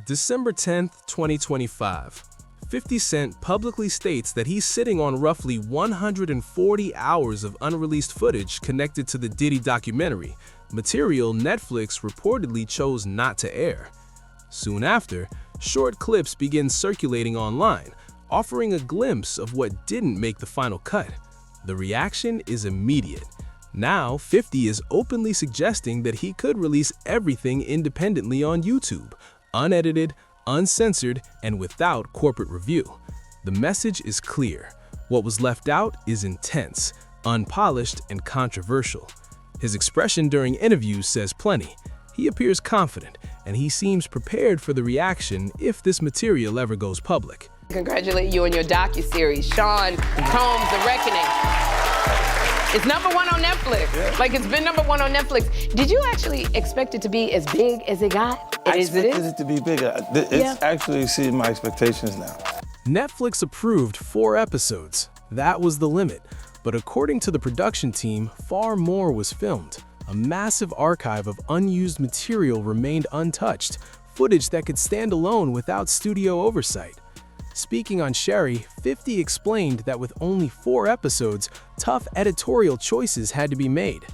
December 10th, 2025. 50 Cent publicly states that he's sitting on roughly 140 hours of unreleased footage connected to the Diddy documentary, material Netflix reportedly chose not to air. Soon after, short clips begin circulating online, offering a glimpse of what didn't make the final cut. The reaction is immediate. Now, 50 is openly suggesting that he could release everything independently on YouTube, unedited, uncensored, and without corporate review. The message is clear. What was left out is intense, unpolished, and controversial. His expression during interviews says plenty. He appears confident, and he seems prepared for the reaction if this material ever goes public. Congratulate you on your docuseries, Sean Combs: The Reckoning. It's #1 on Netflix. Yeah. Like, it's been #1 on Netflix. Did you actually expect it to be as big as it got? I expected it to be bigger. It's actually exceeded my expectations now. Netflix approved 4 episodes. That was the limit. But according to the production team, far more was filmed. A massive archive of unused material remained untouched, footage that could stand alone without studio oversight. Speaking on Sherry, 50 explained that with only 4 episodes, tough editorial choices had to be made.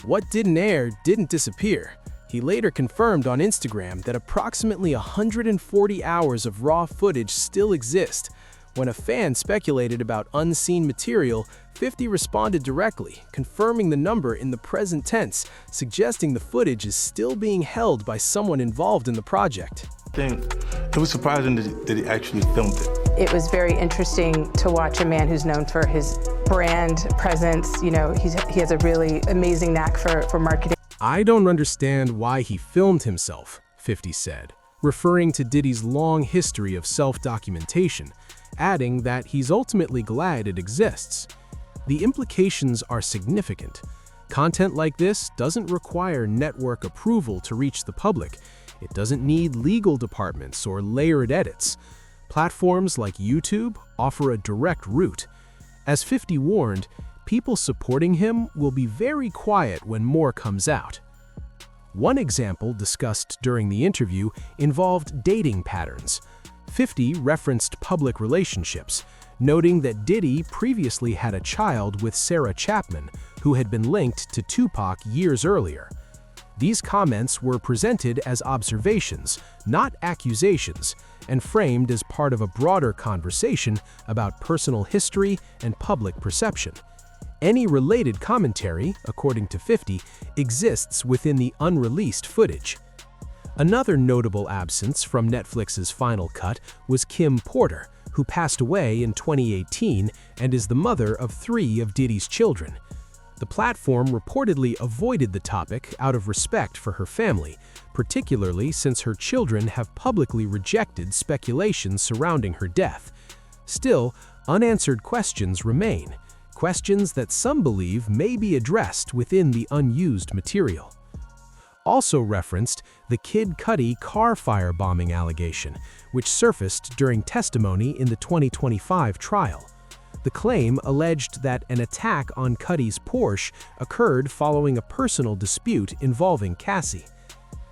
What didn't air didn't disappear. He later confirmed on Instagram that approximately 140 hours of raw footage still exist. When a fan speculated about unseen material, 50 responded directly, confirming the number in the present tense, suggesting the footage is still being held by someone involved in the project. It was surprising that he actually filmed it. It was very interesting to watch a man who's known for his brand presence. You know, he has a really amazing knack for marketing. I don't understand why he filmed himself, 50 said, referring to Diddy's long history of self-documentation, adding that he's ultimately glad it exists. The implications are significant. Content like this doesn't require network approval to reach the public. It doesn't need legal departments or layered edits. Platforms like YouTube offer a direct route. As 50 warned, people supporting him will be very quiet when more comes out. One example discussed during the interview involved dating patterns. 50 referenced public relationships, noting that Diddy previously had a child with Sarah Chapman, who had been linked to Tupac years earlier. These comments were presented as observations, not accusations, and framed as part of a broader conversation about personal history and public perception. Any related commentary, according to 50, exists within the unreleased footage. Another notable absence from Netflix's final cut was Kim Porter, who passed away in 2018 and is the mother of 3 of Diddy's children. The platform reportedly avoided the topic out of respect for her family, particularly since her children have publicly rejected speculation surrounding her death. Still, unanswered questions remain, questions that some believe may be addressed within the unused material. Also referenced the Kid Cudi car firebombing allegation, which surfaced during testimony in the 2025 trial. The claim alleged that an attack on Cudi's Porsche occurred following a personal dispute involving Cassie.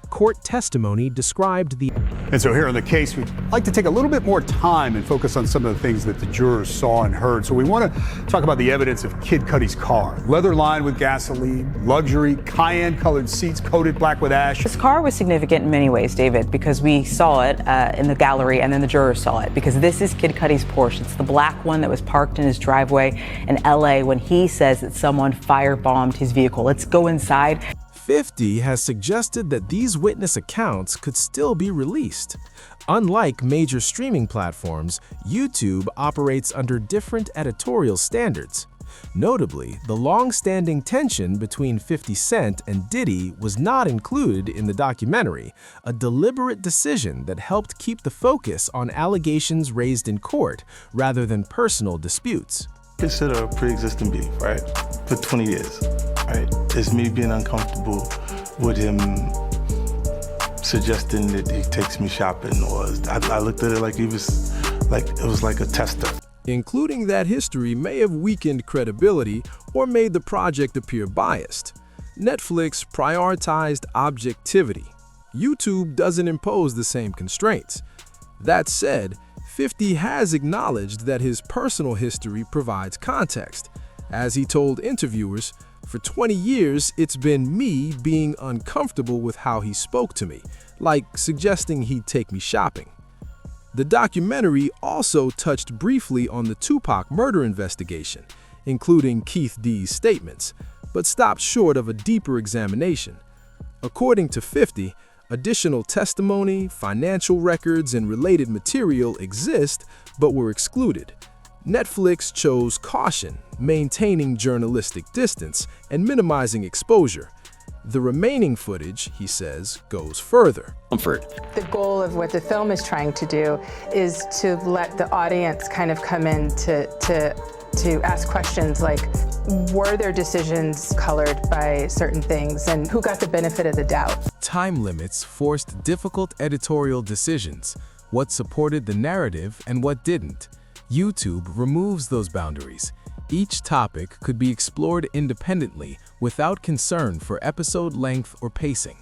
Court testimony described the... And so here in the case, we'd like to take a little bit more time and focus on some of the things that the jurors saw and heard. So we want to talk about the evidence of Kid Cudi's car. Leather lined with gasoline, luxury, cayenne-colored seats coated black with ash. This car was significant in many ways, David, because we saw it in the gallery and then the jurors saw it. Because this is Kid Cudi's Porsche. It's the black one that was parked in his driveway in LA when he says that someone firebombed his vehicle. Let's go inside. 50 has suggested that these witness accounts could still be released. Unlike major streaming platforms, YouTube operates under different editorial standards. Notably, the long-standing tension between 50 Cent and Diddy was not included in the documentary, a deliberate decision that helped keep the focus on allegations raised in court rather than personal disputes. Consider a pre-existing beef, right? For 20 years, right? It's me being uncomfortable with him suggesting that he takes me shopping, or I looked at it like it was like a tester. Including that history may have weakened credibility or made the project appear biased. Netflix prioritized objectivity. YouTube doesn't impose the same constraints. That said, 50 has acknowledged that his personal history provides context. As he told interviewers, "For 20 years, it's been me being uncomfortable with how he spoke to me, like suggesting he'd take me shopping." The documentary also touched briefly on the Tupac murder investigation, including Keith D's statements, but stopped short of a deeper examination. According to 50, additional testimony, financial records, and related material exist but were excluded. Netflix chose caution, maintaining journalistic distance and minimizing exposure. The remaining footage, he says, goes further. The goal of what the film is trying to do is to let the audience kind of come in to ask questions like, were their decisions colored by certain things, and who got the benefit of the doubt? Time limits forced difficult editorial decisions, what supported the narrative and what didn't. YouTube removes those boundaries. Each topic could be explored independently without concern for episode length or pacing.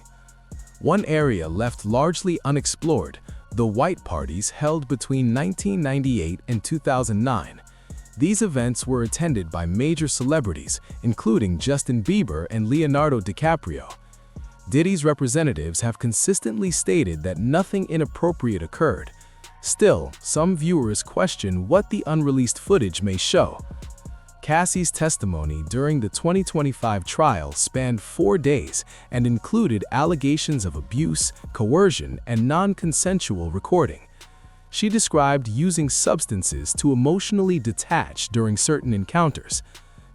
One area left largely unexplored, the white parties held between 1998 and 2009. These events were attended by major celebrities, including Justin Bieber and Leonardo DiCaprio. Diddy's representatives have consistently stated that nothing inappropriate occurred. Still, some viewers question what the unreleased footage may show. Cassie's testimony during the 2025 trial spanned 4 days and included allegations of abuse, coercion, and non-consensual recording. She described using substances to emotionally detach during certain encounters.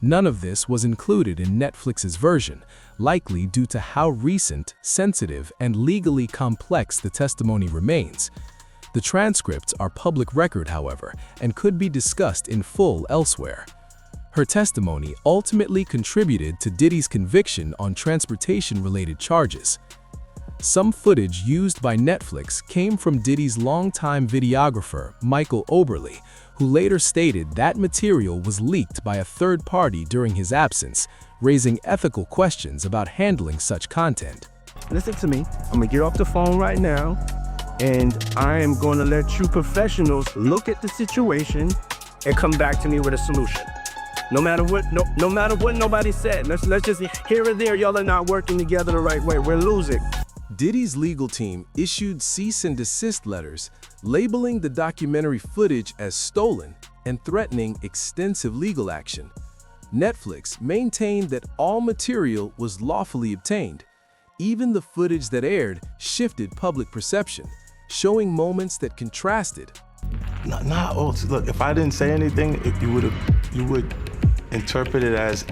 None of this was included in Netflix's version, likely due to how recent, sensitive, and legally complex the testimony remains. The transcripts are public record, however, and could be discussed in full elsewhere. Her testimony ultimately contributed to Diddy's conviction on transportation-related charges. Some footage used by Netflix came from Diddy's longtime videographer, Michael Oberle, who later stated that material was leaked by a third party during his absence, raising ethical questions about handling such content. Listen to me. I'm gonna get off the phone right now, and I am going to let you professionals look at the situation and come back to me with a solution. No matter what nobody said. Let's just here or there, y'all are not working together the right way. We're losing. Diddy's legal team issued cease and desist letters, labeling the documentary footage as stolen and threatening extensive legal action. Netflix maintained that all material was lawfully obtained. Even the footage that aired shifted public perception, showing moments that contrasted. Not all. Look, if I didn't say anything, you would interpret it as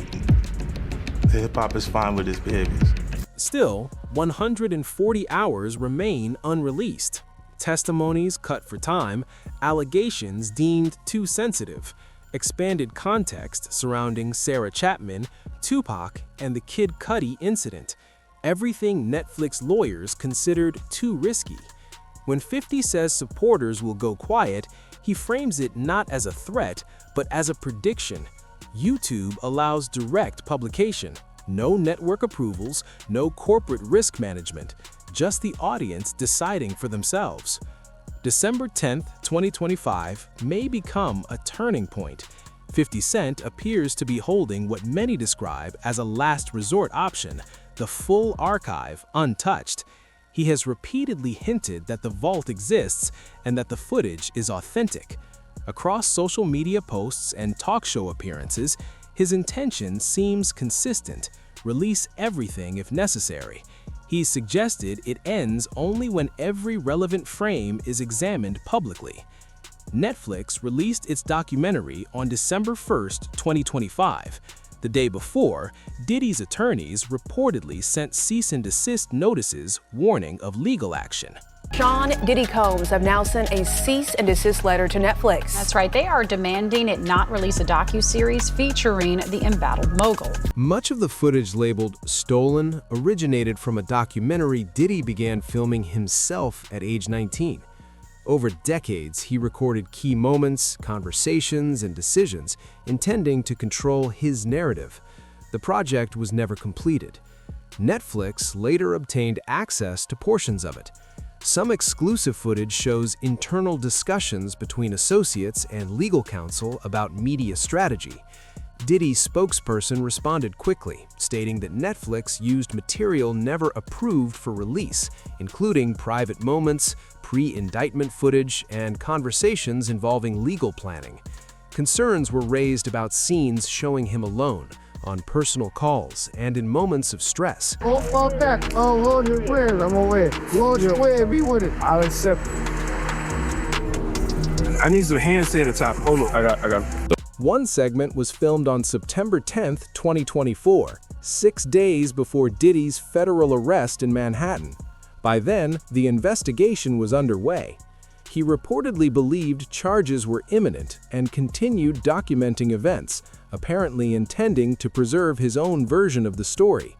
the hip-hop is fine with his behaviors. Still, 140 hours remain unreleased. Testimonies cut for time, allegations deemed too sensitive, expanded context surrounding Sarah Chapman, Tupac, and the Kid Cudi incident. Everything Netflix lawyers considered too risky. When 50 says supporters will go quiet, he frames it not as a threat, but as a prediction. YouTube allows direct publication. No network approvals, no corporate risk management, just the audience deciding for themselves. December 10th, 2025 may become a turning point. 50 Cent appears to be holding what many describe as a last resort option, the full archive untouched. He has repeatedly hinted that the vault exists and that the footage is authentic. Across social media posts and talk show appearances, his intention seems consistent: release everything if necessary. He's suggested it ends only when every relevant frame is examined publicly. Netflix released its documentary on December 1st, 2025. The day before, Diddy's attorneys reportedly sent cease and desist notices warning of legal action. Sean Diddy Combs have now sent a cease and desist letter to Netflix. That's right. They are demanding it not release a docuseries featuring the embattled mogul. Much of the footage labeled stolen originated from a documentary Diddy began filming himself at age 19. Over decades, he recorded key moments, conversations, and decisions, intending to control his narrative. The project was never completed. Netflix later obtained access to portions of it. Some exclusive footage shows internal discussions between associates and legal counsel about media strategy. Diddy's spokesperson responded quickly, stating that Netflix used material never approved for release, including private moments, pre-indictment footage, and conversations involving legal planning. Concerns were raised about scenes showing him alone, on personal calls, and in moments of stress. Hold back. Hold your way. I'm away. Hold your way. Be with it. I'll accept it. I need some hand sanitizer. Hold on. I got. One segment was filmed on September 10, 2024, 6 days before Diddy's federal arrest in Manhattan. By then, the investigation was underway. He reportedly believed charges were imminent and continued documenting events, apparently intending to preserve his own version of the story.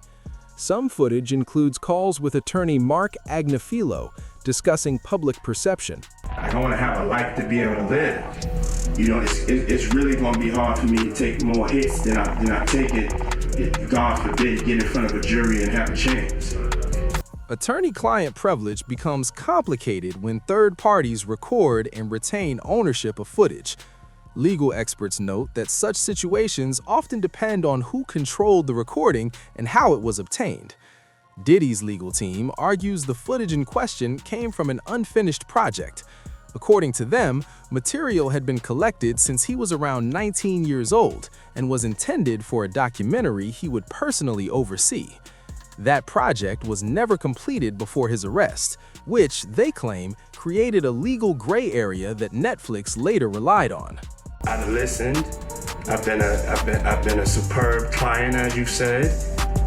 Some footage includes calls with attorney Mark Agnifilo discussing public perception. I want to have a life to be able to live. You know, it's really going to be hard for me to take more hits than I take it. God forbid, get in front of a jury and have a chance. Attorney-client privilege becomes complicated when third parties record and retain ownership of footage. Legal experts note that such situations often depend on who controlled the recording and how it was obtained. Diddy's legal team argues the footage in question came from an unfinished project. According to them, material had been collected since he was around 19 years old and was intended for a documentary he would personally oversee. That project was never completed before his arrest, which, they claim, created a legal gray area that Netflix later relied on. I've listened. I've been a superb client, as you said.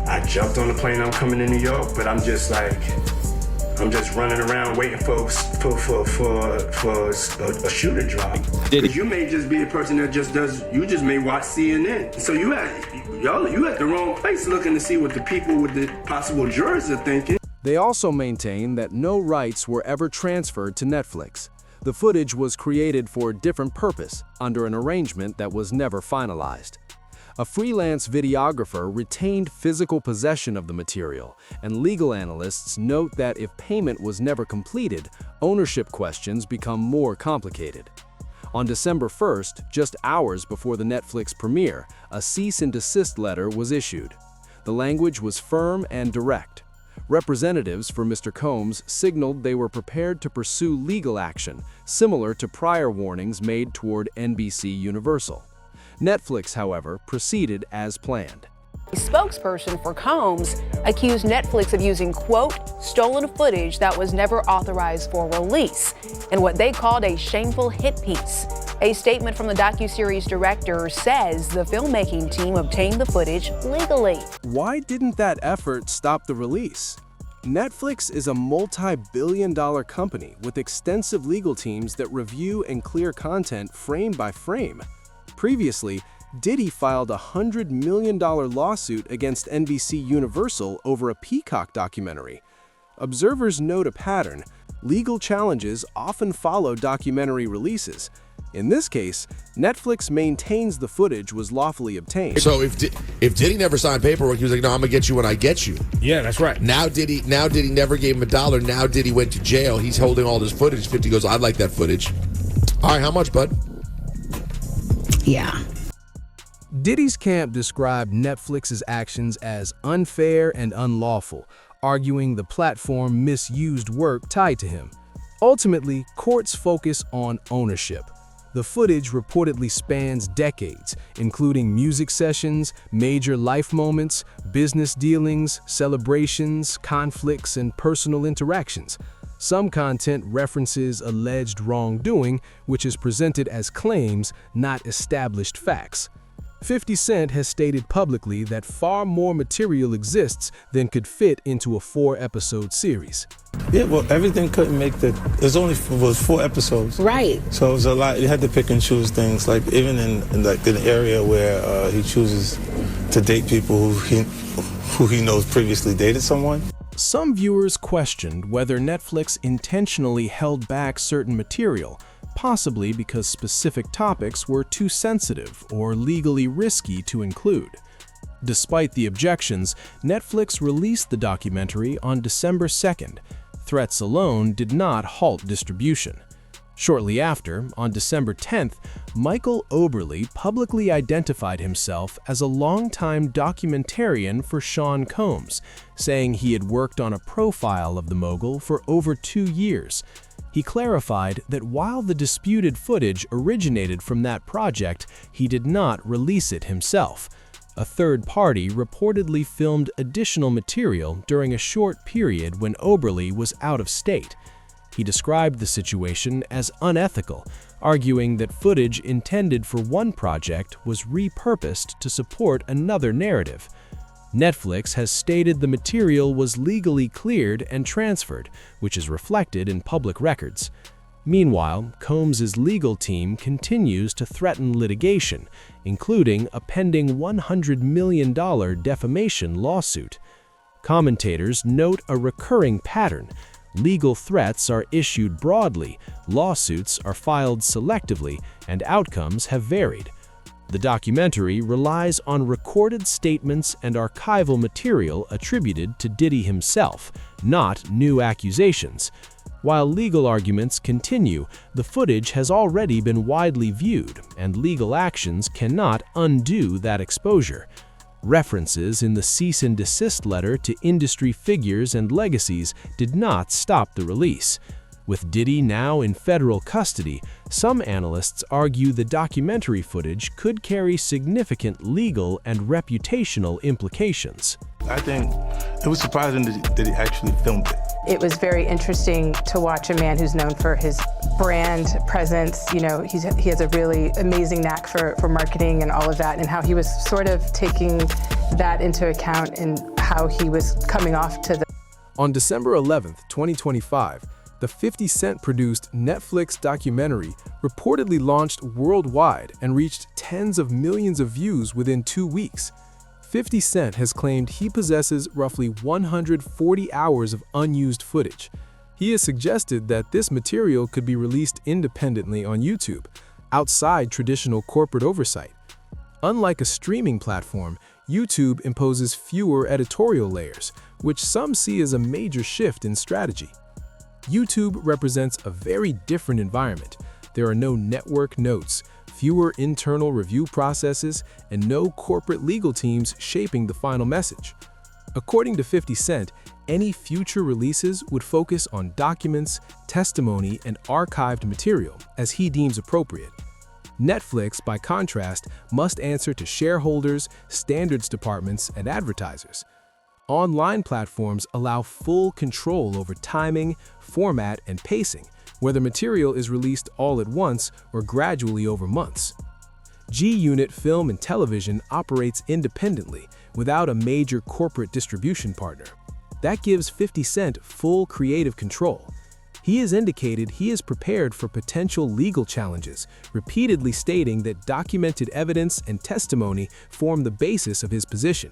I jumped on the plane. I'm coming to New York, but I'm just running around waiting for a shoe to drop. Because you may just be a person that you just may watch CNN. So you at the wrong place looking to see what the people with the possible jurors are thinking. They also maintain that no rights were ever transferred to Netflix. The footage was created for a different purpose, under an arrangement that was never finalized. A freelance videographer retained physical possession of the material, and legal analysts note that if payment was never completed, ownership questions become more complicated. On December 1st, just hours before the Netflix premiere, a cease and desist letter was issued. The language was firm and direct. Representatives for Mr. Combs signaled they were prepared to pursue legal action, similar to prior warnings made toward NBC Universal. Netflix, however, proceeded as planned. A spokesperson for Combs accused Netflix of using, quote, stolen footage that was never authorized for release in what they called a shameful hit piece. A statement from the docuseries director says the filmmaking team obtained the footage legally. Why didn't that effort stop the release? Netflix is a multi-billion-dollar company with extensive legal teams that review and clear content frame by frame. Previously, Diddy filed a $100 million lawsuit against NBC Universal over a Peacock documentary. Observers note a pattern. Legal challenges often follow documentary releases. In this case, Netflix maintains the footage was lawfully obtained. So if Diddy never signed paperwork, he was like, no, I'm gonna get you when I get you. Yeah, that's right. Now Diddy never gave him $1. Now Diddy went to jail. He's holding all this footage. 50 goes, I'd like that footage. All right, how much, bud? Yeah. Diddy's camp described Netflix's actions as unfair and unlawful, arguing the platform misused work tied to him. Ultimately, courts focus on ownership. The footage reportedly spans decades, including music sessions, major life moments, business dealings, celebrations, conflicts, and personal interactions. Some content references alleged wrongdoing, which is presented as claims, not established facts. 50 Cent has stated publicly that far more material exists than could fit into a 4-episode series. Yeah, well, everything couldn't make it was 4 episodes. Right. So it was a lot. You had to pick and choose things. Like even in an area where he chooses to date people who he knows previously dated someone. Some viewers questioned whether Netflix intentionally held back certain material, possibly because specific topics were too sensitive or legally risky to include. Despite the objections, Netflix released the documentary on December 2nd. Threats alone did not halt distribution. Shortly after, on December 10th, Michael Oberle publicly identified himself as a longtime documentarian for Sean Combs, saying he had worked on a profile of the mogul for over 2 years. He clarified that while the disputed footage originated from that project, he did not release it himself. A third party reportedly filmed additional material during a short period when Oberle was out of state. He described the situation as unethical, arguing that footage intended for one project was repurposed to support another narrative. Netflix has stated the material was legally cleared and transferred, which is reflected in public records. Meanwhile, Combs' legal team continues to threaten litigation, including a pending $100 million defamation lawsuit. Commentators note a recurring pattern. Legal threats are issued broadly, lawsuits are filed selectively, and outcomes have varied. The documentary relies on recorded statements and archival material attributed to Diddy himself, not new accusations. While legal arguments continue, the footage has already been widely viewed, and legal actions cannot undo that exposure. References in the cease and desist letter to industry figures and legacies did not stop the release. With Diddy now in federal custody, some analysts argue the documentary footage could carry significant legal and reputational implications. I think it was surprising that he actually filmed it. It was very interesting to watch a man who's known for his brand presence. You know, he has a really amazing knack for marketing and all of that, and how he was sort of taking that into account in how he was coming off to the... On December 11th, 2025, the 50 Cent produced Netflix documentary reportedly launched worldwide and reached tens of millions of views within 2 weeks. 50 Cent has claimed he possesses roughly 140 hours of unused footage. He has suggested that this material could be released independently on YouTube, outside traditional corporate oversight. Unlike a streaming platform, YouTube imposes fewer editorial layers, which some see as a major shift in strategy. YouTube represents a very different environment. There are no network notes, fewer internal review processes, and no corporate legal teams shaping the final message. According to 50 Cent, any future releases would focus on documents, testimony, and archived material, as he deems appropriate. Netflix, by contrast, must answer to shareholders, standards departments, and advertisers. Online platforms allow full control over timing, format, and pacing, whether material is released all at once or gradually over months. G-Unit Film and Television operates independently, without a major corporate distribution partner. That gives 50 Cent full creative control. He has indicated he is prepared for potential legal challenges, repeatedly stating that documented evidence and testimony form the basis of his position.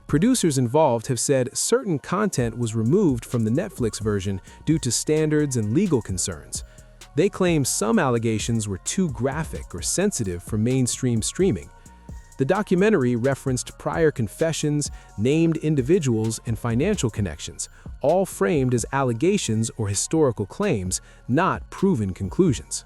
Producers involved have said certain content was removed from the Netflix version due to standards and legal concerns. They claim some allegations were too graphic or sensitive for mainstream streaming. The documentary referenced prior confessions, named individuals, and financial connections, all framed as allegations or historical claims, not proven conclusions.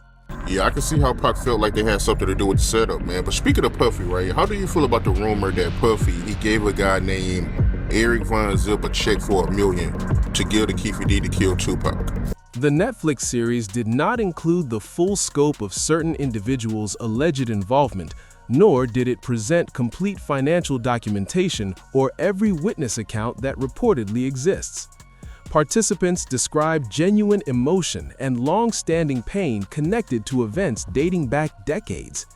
Yeah, I can see how Pac felt like they had something to do with the setup, man. But speaking of Puffy, right, how do you feel about the rumor that Puffy, he gave a guy named Eric Von Zip a check for $1 million to give to Keefe D to kill Tupac? The Netflix series did not include the full scope of certain individuals' alleged involvement, nor did it present complete financial documentation or every witness account that reportedly exists. Participants described genuine emotion and long-standing pain connected to events dating back decades.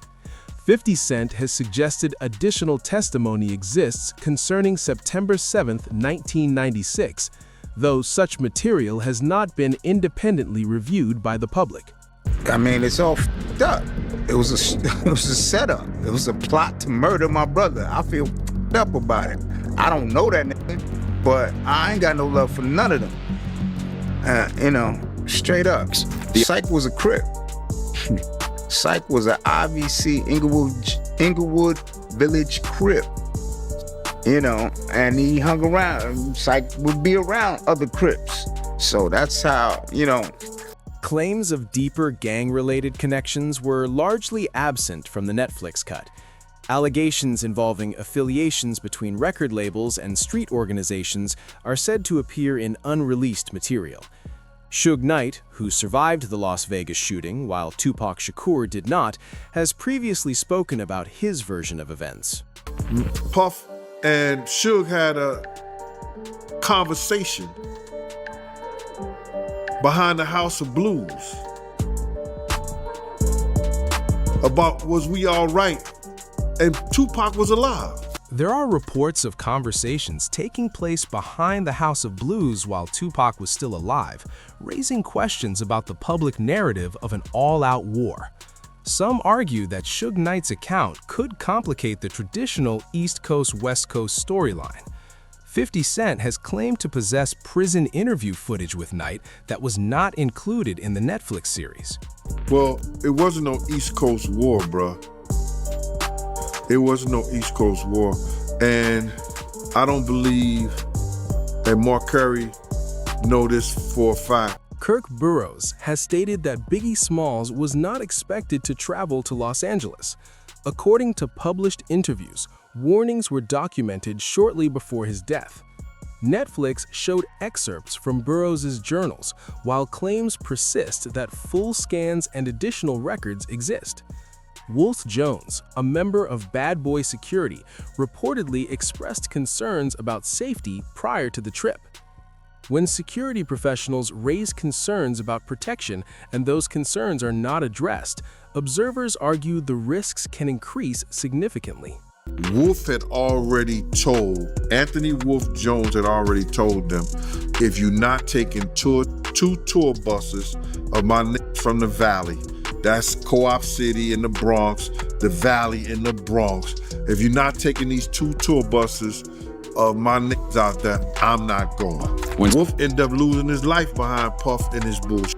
50 Cent has suggested additional testimony exists concerning September 7, 1996, though such material has not been independently reviewed by the public. I mean, it's all f***ed up. It was a setup. It was a plot to murder my brother. I feel f***ed up about it. I don't know that nigga, but I ain't got no love for none of them. Straight up. Psych was a Crip. Psych was an IVC Inglewood Village Crip. you know, and he hung around, would be around other Crips. So that's how, you know. Claims of deeper gang-related connections were largely absent from the Netflix cut. Allegations involving affiliations between record labels and street organizations are said to appear in unreleased material. Suge Knight, who survived the Las Vegas shooting while Tupac Shakur did not, has previously spoken about his version of events. Puff and Suge had a conversation behind the House of Blues about was we all right, and Tupac was alive. There are reports of conversations taking place behind the House of Blues while Tupac was still alive, raising questions about the public narrative of an all-out war. Some argue that Suge Knight's account could complicate the traditional East Coast-West Coast storyline. 50 Cent has claimed to possess prison interview footage with Knight that was not included in the Netflix series. Well, it wasn't no East Coast war, bruh. It wasn't no East Coast war. And I don't believe that Mark Curry know this for a fact. Kirk Burroughs has stated that Biggie Smalls was not expected to travel to Los Angeles. According to published interviews, warnings were documented shortly before his death. Netflix showed excerpts from Burroughs' journals, while claims persist that full scans and additional records exist. Wolf Jones, a member of Bad Boy Security, reportedly expressed concerns about safety prior to the trip. When security professionals raise concerns about protection and those concerns are not addressed, observers argue the risks can increase significantly. Wolf had already told, Anthony Wolf Jones had already told them, if you're not taking two tour buses of my niggas from the Valley, that's Co-op City in the Bronx, the Valley in the Bronx, if you're not taking these 2 tour buses of my niggas out there, I'm not going. Wolf ended up losing his life behind Puff and his bullshit.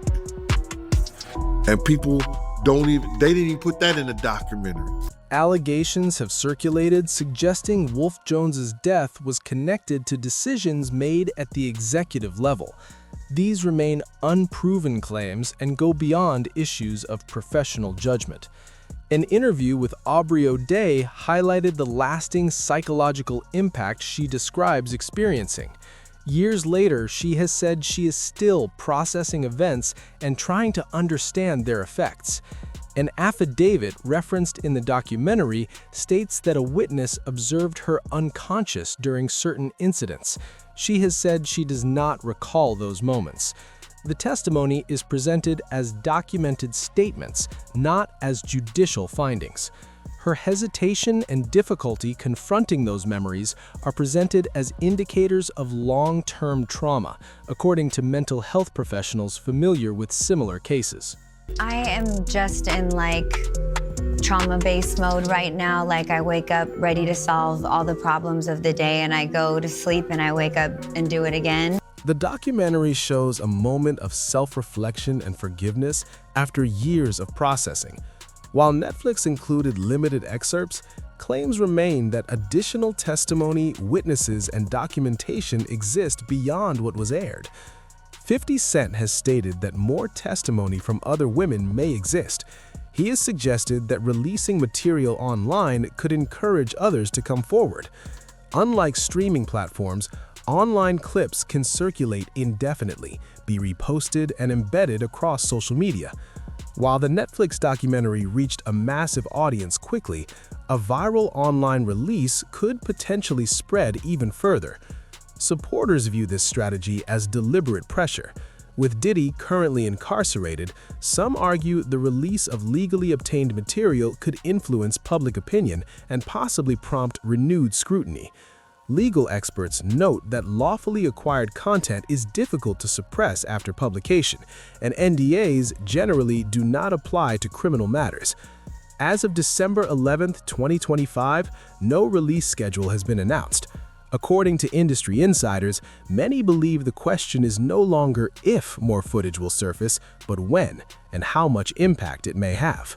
And people they didn't even put that in the documentary. Allegations have circulated suggesting Wolf Jones's death was connected to decisions made at the executive level. These remain unproven claims and go beyond issues of professional judgment. An interview with Aubrey O'Day highlighted the lasting psychological impact she describes experiencing. Years later, she has said she is still processing events and trying to understand their effects. An affidavit referenced in the documentary states that a witness observed her unconscious during certain incidents. She has said she does not recall those moments. The testimony is presented as documented statements, not as judicial findings. Her hesitation and difficulty confronting those memories are presented as indicators of long-term trauma, according to mental health professionals familiar with similar cases. I am just in trauma-based mode right now. I wake up ready to solve all the problems of the day, and I go to sleep and I wake up and do it again. The documentary shows a moment of self-reflection and forgiveness after years of processing. While Netflix included limited excerpts, claims remain that additional testimony, witnesses, and documentation exist beyond what was aired. 50 Cent has stated that more testimony from other women may exist. He has suggested that releasing material online could encourage others to come forward. Unlike streaming platforms, online clips can circulate indefinitely, be reposted, and embedded across social media. While the Netflix documentary reached a massive audience quickly, a viral online release could potentially spread even further. Supporters view this strategy as deliberate pressure. With Diddy currently incarcerated, some argue the release of legally obtained material could influence public opinion and possibly prompt renewed scrutiny. Legal experts note that lawfully acquired content is difficult to suppress after publication, and NDAs generally do not apply to criminal matters. As of December 11, 2025, no release schedule has been announced. According to industry insiders, many believe the question is no longer if more footage will surface, but when and how much impact it may have.